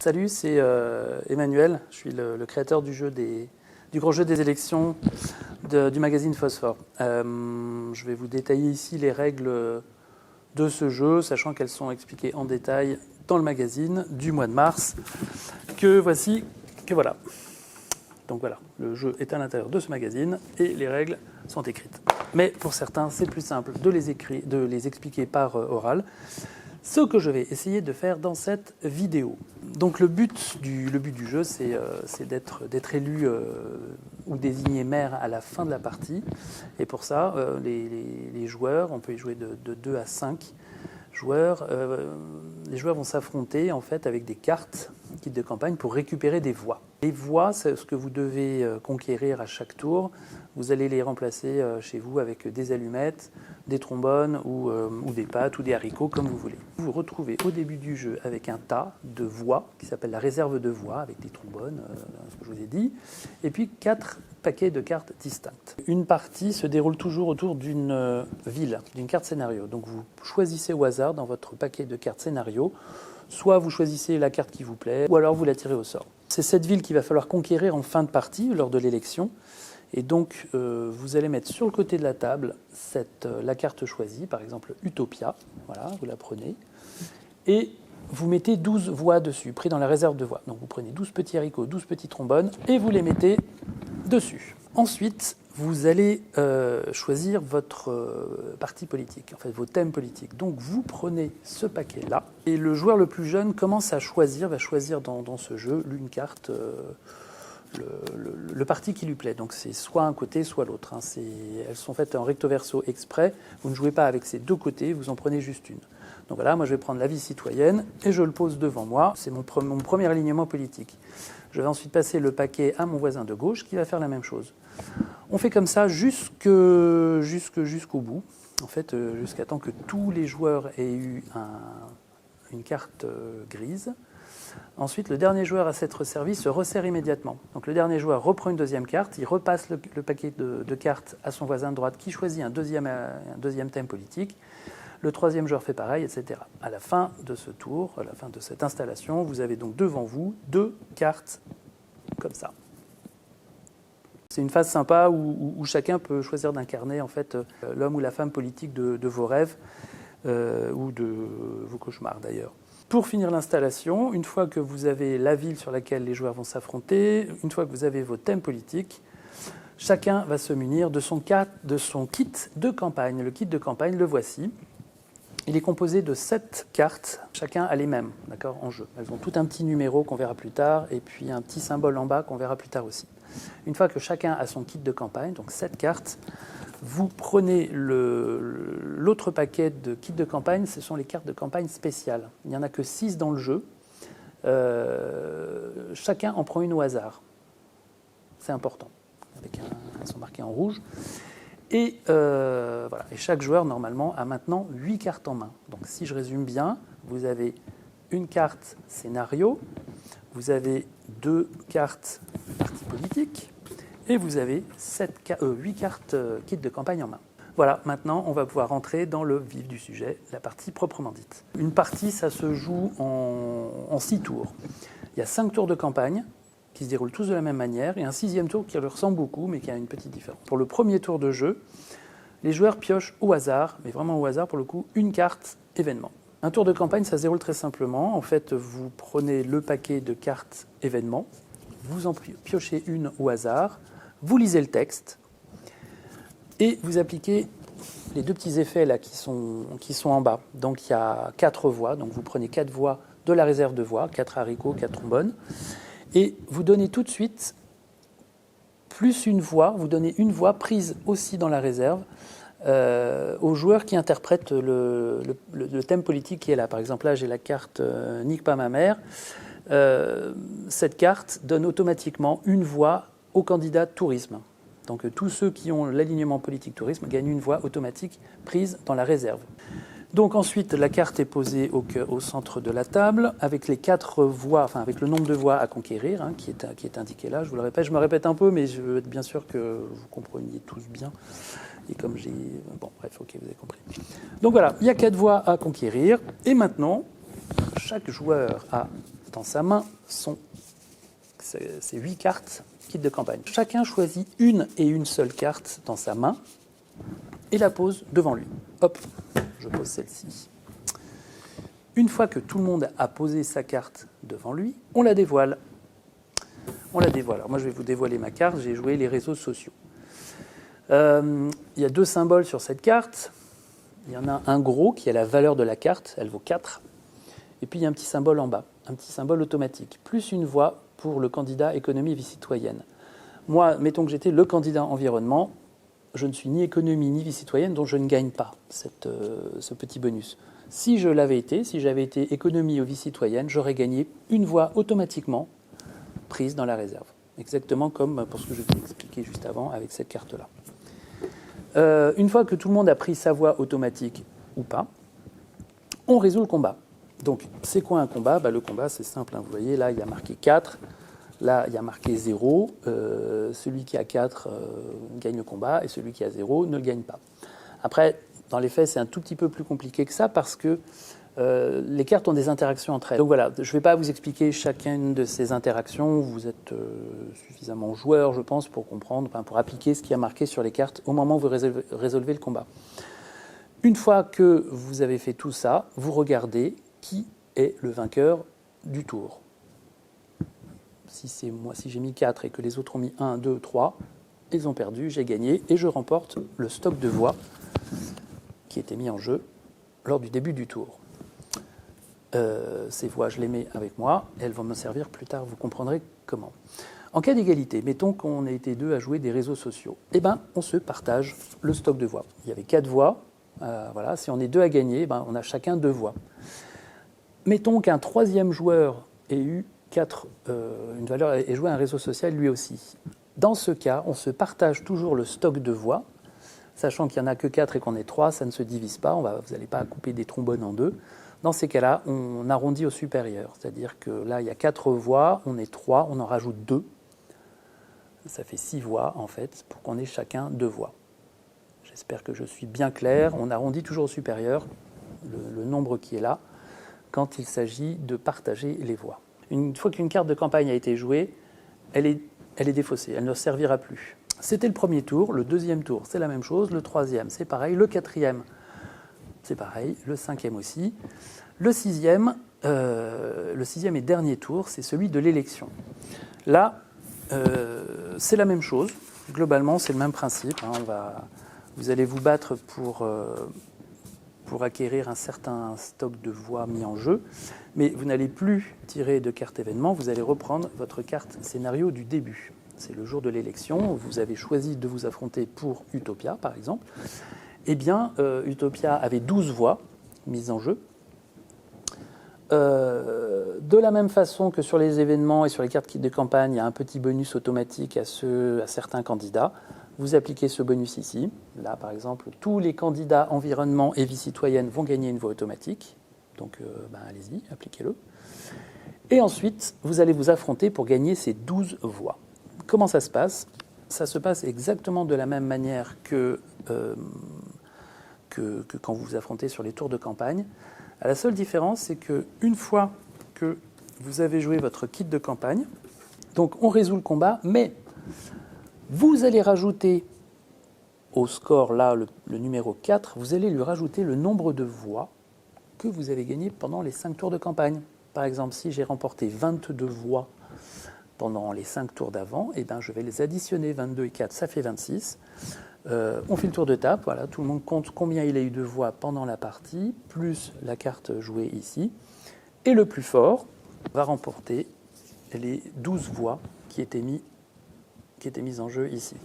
Salut, c'est Emmanuel. Je suis le créateur du gros jeu des élections du magazine Phosphore. Je vais vous détailler ici les règles de ce jeu, sachant qu'elles sont expliquées en détail dans le magazine du mois de mars, que voilà. Donc voilà, le jeu est à l'intérieur de ce magazine et les règles sont écrites. Mais pour certains, c'est plus simple de les expliquer par oral. Ce que je vais essayer de faire dans cette vidéo. Donc le but du jeu, c'est d'être élu ou désigné maire à la fin de la partie. Et pour ça, les joueurs, on peut y jouer de 2 à 5 joueurs. Les joueurs vont s'affronter en fait avec des cartes, kits de campagne, pour récupérer des voix. Les voix, c'est ce que vous devez conquérir à chaque tour. Vous allez les remplacer chez vous avec des allumettes, des trombones ou des pâtes ou des haricots, comme vous voulez. Vous vous retrouvez au début du jeu avec un tas de voix qui s'appelle la réserve de voix, avec des trombones, ce que je vous ai dit, et puis 4 paquets de cartes distinctes. Une partie se déroule toujours autour d'une ville, d'une carte scénario. Donc vous choisissez au hasard dans votre paquet de cartes scénario, soit vous choisissez la carte qui vous plaît, ou alors vous la tirez au sort. C'est cette ville qu'il va falloir conquérir en fin de partie, lors de l'élection. Et donc, vous allez mettre sur le côté de la table la carte choisie, par exemple Utopia. Voilà, vous la prenez. Et vous mettez 12 voix dessus, pris dans la réserve de voix. Donc vous prenez 12 petits haricots, 12 petits trombones, et vous les mettez dessus. Ensuite, vous allez choisir votre parti politique, en fait vos thèmes politiques. Donc vous prenez ce paquet-là, et le joueur le plus jeune commence à choisir, va choisir dans ce jeu une carte... Le parti qui lui plaît. Donc c'est soit un côté, soit l'autre. Elles sont faites en recto verso exprès. Vous ne jouez pas avec ces deux côtés, vous en prenez juste une. Donc voilà, moi je vais prendre la vie citoyenne et je le pose devant moi. C'est mon premier alignement politique. Je vais ensuite passer le paquet à mon voisin de gauche qui va faire la même chose. On fait comme ça jusqu'au bout, en fait, jusqu'à temps que tous les joueurs aient eu une carte grise. Ensuite, le dernier joueur à s'être servi se resserre immédiatement. Donc le dernier joueur reprend une deuxième carte, il repasse le paquet de cartes à son voisin de droite qui choisit un deuxième thème politique. Le troisième joueur fait pareil, etc. À la fin de ce tour, à la fin de cette installation, vous avez donc devant vous 2 cartes comme ça. C'est une phase sympa où chacun peut choisir d'incarner en fait l'homme ou la femme politique de vos rêves ou de vos cauchemars d'ailleurs. Pour finir l'installation, une fois que vous avez la ville sur laquelle les joueurs vont s'affronter, une fois que vous avez vos thèmes politiques, chacun va se munir de son kit de campagne. Le kit de campagne, le voici. Il est composé de 7 cartes, chacun a les mêmes, d'accord, en jeu. Elles ont tout un petit numéro qu'on verra plus tard, et puis un petit symbole en bas qu'on verra plus tard aussi. Une fois que chacun a son kit de campagne, donc 7 cartes, vous prenez l'autre paquet de kits de campagne, ce sont les cartes de campagne spéciales. Il n'y en a que 6 dans le jeu. Chacun en prend une au hasard. C'est important. Elles sont marquées en rouge. Et voilà. Et chaque joueur, normalement, a maintenant 8 cartes en main. Donc si je résume bien, vous avez une carte scénario, vous avez 2 cartes parti politique, et vous avez 8 cartes kit de campagne en main. Voilà, maintenant on va pouvoir rentrer dans le vif du sujet, la partie proprement dite. Une partie, ça se joue en 6 tours. Il y a 5 tours de campagne qui se déroulent tous de la même manière, et un 6e tour qui leur ressemble beaucoup, mais qui a une petite différence. Pour le premier tour de jeu, les joueurs piochent au hasard, mais vraiment au hasard pour le coup, une carte événement. Un tour de campagne, ça se déroule très simplement. En fait, vous prenez le paquet de cartes événements, vous en piochez une au hasard, vous lisez le texte et vous appliquez les 2 petits effets là qui sont en bas. Donc il y a 4 voix, donc vous prenez 4 voix de la réserve de voix, 4 haricots, 4 trombones, et vous donnez tout de suite plus une voix, vous donnez une voix prise aussi dans la réserve aux joueurs qui interprètent le thème politique qui est là. Par exemple, là j'ai la carte « Nique pas ma mère ». Cette carte donne automatiquement une voix au candidat tourisme. Donc tous ceux qui ont l'alignement politique tourisme gagnent une voix automatique prise dans la réserve. Donc ensuite, la carte est posée au centre de la table avec les 4 voix, enfin avec le nombre de voix à conquérir qui est indiqué là. Je vous le répète, je me répète un peu, mais je veux être bien sûr que vous compreniez tous bien. Et comme j'ai... Bon, bref, ok, vous avez compris. Donc voilà, il y a 4 voix à conquérir. Et maintenant, chaque joueur a dans sa main ces 8 cartes kit de campagne. Chacun choisit une et une seule carte dans sa main et la pose devant lui. Hop, je pose celle-ci. Une fois que tout le monde a posé sa carte devant lui, on la dévoile. On la dévoile. Alors moi, je vais vous dévoiler ma carte. J'ai joué les réseaux sociaux. Il y a 2 symboles sur cette carte. Il y en a un gros qui a la valeur de la carte. Elle vaut 4. Et puis, il y a un petit symbole en bas. Un petit symbole automatique. Plus une voix pour le candidat économie et vie citoyenne. Moi, mettons que j'étais le candidat environnement. Je ne suis ni économie ni vie citoyenne, donc je ne gagne pas ce petit bonus. Si je l'avais été, si j'avais été économie ou vie citoyenne, j'aurais gagné une voix automatiquement prise dans la réserve. Exactement comme pour ce que je vous ai expliqué juste avant avec cette carte-là. Une fois que tout le monde a pris sa voix automatique ou pas, on résout le combat. Donc, c'est quoi un combat ? Le combat, c'est simple. Vous voyez, là, il y a marqué 4. Là, il y a marqué 0. Celui qui a 4 gagne le combat et celui qui a 0 ne le gagne pas. Après, dans les faits, c'est un tout petit peu plus compliqué que ça parce que les cartes ont des interactions entre elles. Donc voilà, je ne vais pas vous expliquer chacune de ces interactions. Vous êtes suffisamment joueur, je pense, pour comprendre, pour appliquer ce qui a marqué sur les cartes au moment où vous résolvez le combat. Une fois que vous avez fait tout ça, vous regardez qui est le vainqueur du tour. Si c'est moi, si j'ai mis 4 et que les autres ont mis 1, 2, 3, ils ont perdu, j'ai gagné et je remporte le stock de voix qui était mis en jeu lors du début du tour. Ces voix, je les mets avec moi et elles vont me servir plus tard, vous comprendrez comment. En cas d'égalité, mettons qu'on ait été 2 à jouer des réseaux sociaux, on se partage le stock de voix. Il y avait 4 voix, voilà. Si on est 2 à gagner, on a chacun 2 voix. Mettons qu'un 3e joueur ait eu une valeur et joué un réseau social lui aussi. Dans ce cas, on se partage toujours le stock de voix, sachant qu'il n'y en a que 4 et qu'on est 3, ça ne se divise pas, vous n'allez pas couper des trombones en 2. Dans ces cas-là, on arrondit au supérieur, c'est-à-dire que là, il y a 4 voix, on est 3, on en rajoute 2. Ça fait 6 voix, en fait, pour qu'on ait chacun 2 voix. J'espère que je suis bien clair. On arrondit toujours au supérieur le nombre qui est là quand il s'agit de partager les voix. Une fois qu'une carte de campagne a été jouée, elle est défaussée, elle ne servira plus. C'était le premier tour, le 2e tour, c'est la même chose, le 3e, c'est pareil, le 4e, c'est pareil, le 5e aussi. Le 6e et dernier tour, c'est celui de l'élection. Là, c'est la même chose, globalement, c'est le même principe. Vous allez vous battre pour acquérir un certain stock de voix mis en jeu, mais vous n'allez plus tirer de carte événement, vous allez reprendre votre carte scénario du début. C'est le jour de l'élection, vous avez choisi de vous affronter pour Utopia, par exemple. Eh bien, Utopia avait 12 voix mises en jeu. De la même façon que sur les événements et sur les cartes de campagne, il y a un petit bonus automatique à certains candidats. Vous appliquez ce bonus ici. Là, par exemple, tous les candidats environnement et vie citoyenne vont gagner une voix automatique. Donc, allez-y, appliquez-le. Et ensuite, vous allez vous affronter pour gagner ces 12 voix. Comment ça se passe ? Ça se passe exactement de la même manière que quand vous vous affrontez sur les tours de campagne. La seule différence, c'est qu'une fois que vous avez joué votre kit de campagne, donc on résout le combat, mais vous allez rajouter au score, là, le numéro 4, vous allez lui rajouter le nombre de voix que vous avez gagné pendant les 5 tours de campagne. Par exemple, si j'ai remporté 22 voix pendant les 5 tours d'avant, je vais les additionner, 22 et 4, ça fait 26. On fait le tour de table, voilà, tout le monde compte combien il a eu de voix pendant la partie, plus la carte jouée ici. Et le plus fort va remporter les 12 voix qui étaient mises en jeu ici.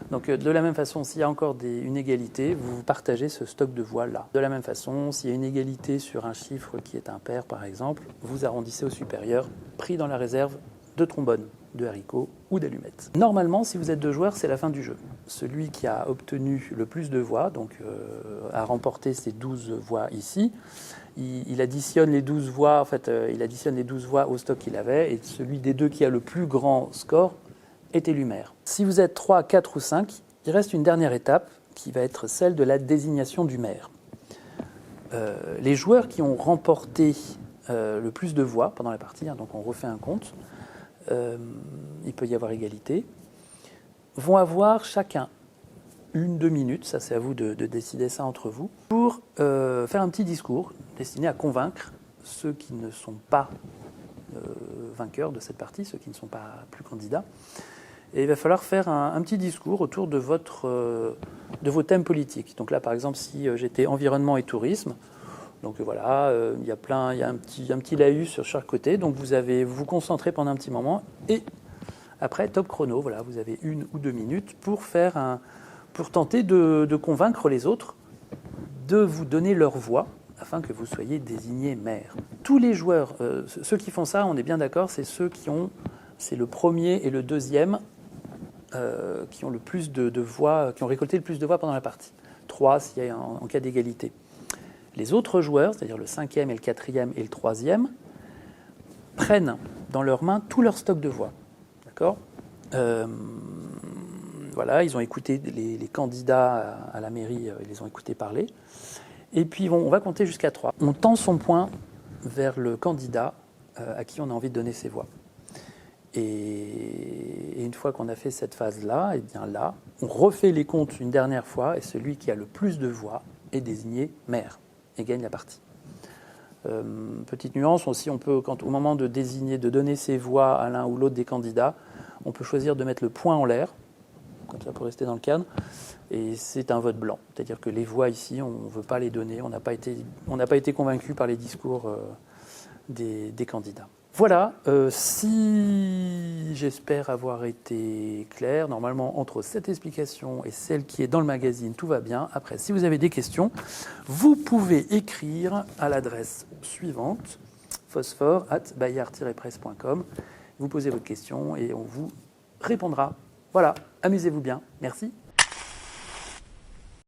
Donc de la même façon, s'il y a encore une égalité, vous partagez ce stock de voix là. De la même façon, s'il y a une égalité sur un chiffre qui est impair, par exemple, vous arrondissez au supérieur, pris dans la réserve de trombones, de haricots ou d'allumettes. Normalement, si vous êtes 2 joueurs, c'est la fin du jeu. Celui qui a obtenu le plus de voix, donc a remporté ces 12 voix ici, il additionne les 12 voix, il additionne les 12 voix au stock qu'il avait, et celui des 2 qui a le plus grand score est élu maire. Si vous êtes 3, 4 ou 5, il reste une dernière étape qui va être celle de la désignation du maire. Les joueurs qui ont remporté le plus de voix pendant la partie, donc on refait un compte, il peut y avoir égalité, vont avoir chacun 1-2 minutes, ça c'est à vous de décider ça entre vous, pour faire un petit discours destiné à convaincre ceux qui ne sont pas vainqueurs de cette partie, ceux qui ne sont pas plus candidats. Et il va falloir faire un petit discours autour de vos thèmes politiques. Donc là, par exemple, si j'étais environnement et tourisme, donc voilà, il y a un petit laïus sur chaque côté, donc vous vous concentrez pendant un petit moment, et après, top chrono, voilà, vous avez 1 ou 2 minutes pour tenter de convaincre les autres de vous donner leur voix, afin que vous soyez désigné maire. Tous les joueurs, ceux qui font ça, on est bien d'accord, c'est c'est le premier et le deuxième qui ont le plus de voix, qui ont récolté le plus de voix pendant la partie. 3 s'il y a en cas d'égalité. Les autres joueurs, c'est-à-dire le 5e et le 4e et le 3e, prennent dans leurs mains tout leur stock de voix. D'accord ? Voilà, ils ont écouté les candidats à la mairie, ils les ont écoutés parler. Et puis on va compter jusqu'à 3. On tend son poing vers le candidat à qui on a envie de donner ses voix. Et une fois qu'on a fait cette phase-là, et bien là, on refait les comptes une dernière fois et celui qui a le plus de voix est désigné maire et gagne la partie. Petite nuance aussi, on peut, au moment de donner ses voix à l'un ou l'autre des candidats, on peut choisir de mettre le poing en l'air, comme ça pour rester dans le cadre, et c'est un vote blanc. C'est-à-dire que les voix ici, on ne veut pas les donner, on n'a pas été convaincu par les discours des candidats. Voilà, si j'espère avoir été clair, normalement entre cette explication et celle qui est dans le magazine, tout va bien. Après, si vous avez des questions, vous pouvez écrire à l'adresse suivante, phosphore@bayard-presse.com. Vous posez votre question et on vous répondra. Voilà, amusez-vous bien. Merci.